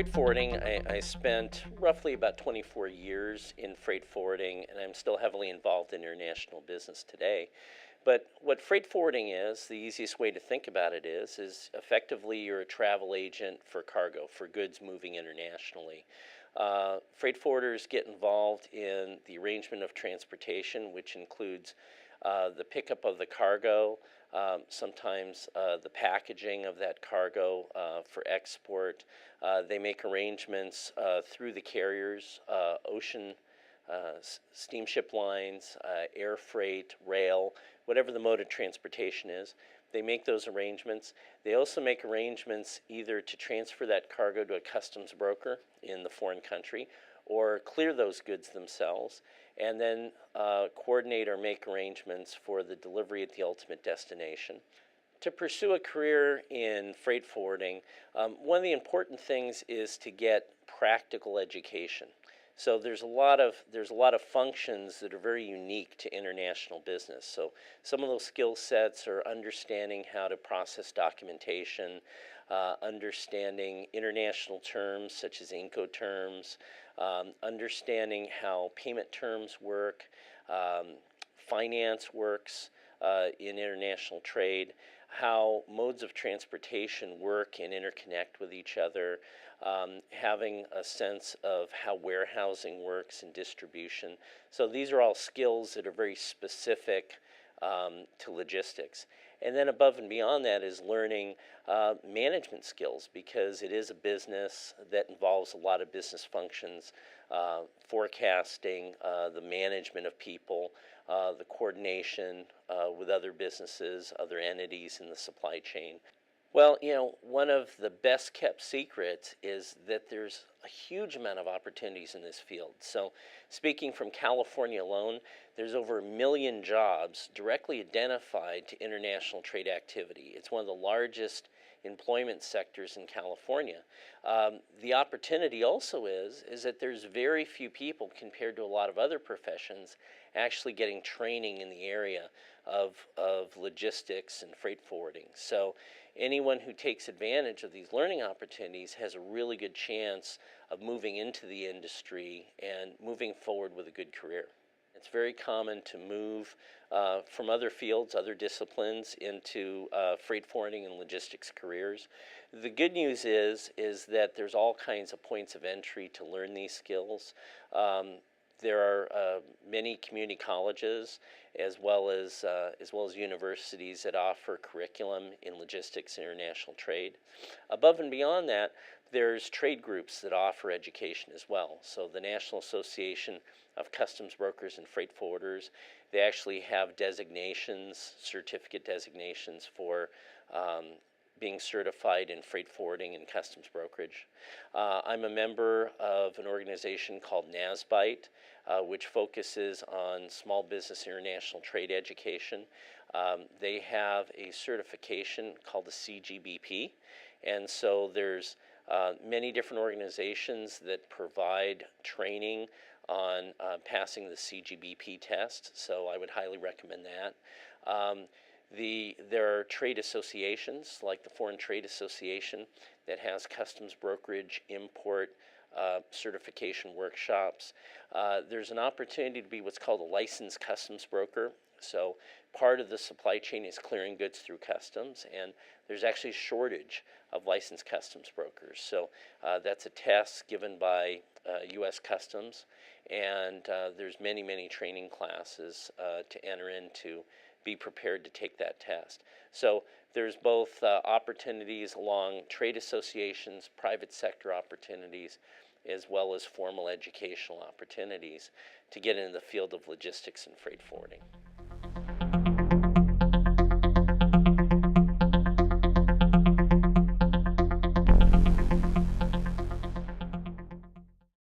freight forwarding, I spent roughly about 24 years in freight forwarding, and I'm still heavily involved in international business today. But what freight forwarding is, the easiest way to think about it is effectively you're a travel agent for cargo, for goods moving internationally. Freight forwarders get involved in the arrangement of transportation, which includes the pickup of the cargo, sometimes the packaging of that cargo for export. They make arrangements through the carriers, ocean steamship lines, air freight, rail, whatever the mode of transportation is. They make those arrangements. They also make arrangements either to transfer that cargo to a customs broker in the foreign country or clear those goods themselves, and then coordinate or make arrangements for the delivery at the ultimate destination. To pursue a career in freight forwarding, one of the important things is to get practical education. So there's a lot of functions that are very unique to international business. So some of those skill sets are understanding how to process documentation, understanding international terms such as Incoterms, understanding how payment terms work, finance works in international trade, how modes of transportation work and interconnect with each other, having a sense of how warehousing works and distribution. So these are all skills that are very specific to logistics. And then above and beyond that is learning management skills, because it is a business that involves a lot of business functions, forecasting, the management of people, the coordination with other businesses, other entities in the supply chain. Well, one of the best kept secrets is that there's a huge amount of opportunities in this field. So speaking from California alone, there's over 1 million jobs directly identified to international trade activity. It's one of the largest employment sectors in California. The opportunity also is that there's very few people compared to a lot of other professions actually getting training in the area of logistics and freight forwarding. So anyone who takes advantage of these learning opportunities has a really good chance of moving into the industry and moving forward with a good career. It's very common to move from other fields, other disciplines, into freight forwarding and logistics careers. The good news is that there's all kinds of points of entry to learn these skills. There are many community colleges as well as universities that offer curriculum in logistics and international trade. Above and beyond that, there's trade groups that offer education as well. So the National Association of Customs Brokers and Freight Forwarders, they actually have designations, certificate designations for being certified in freight forwarding and customs brokerage. I'm a member of an organization called NASBITE, which focuses on small business international trade education. They have a certification called the CGBP, and so there's many different organizations that provide training on passing the CGBP test, so I would highly recommend that. There are trade associations like the Foreign Trade Association that has customs brokerage, import, certification workshops. There's an opportunity to be what's called a licensed customs broker. So part of the supply chain is clearing goods through customs, and there's actually a shortage of licensed customs brokers. So that's a test given by U.S. Customs, and there's many training classes to enter into. Be prepared to take that test. So there's both opportunities along trade associations, private sector opportunities, as well as formal educational opportunities to get into the field of logistics and freight forwarding.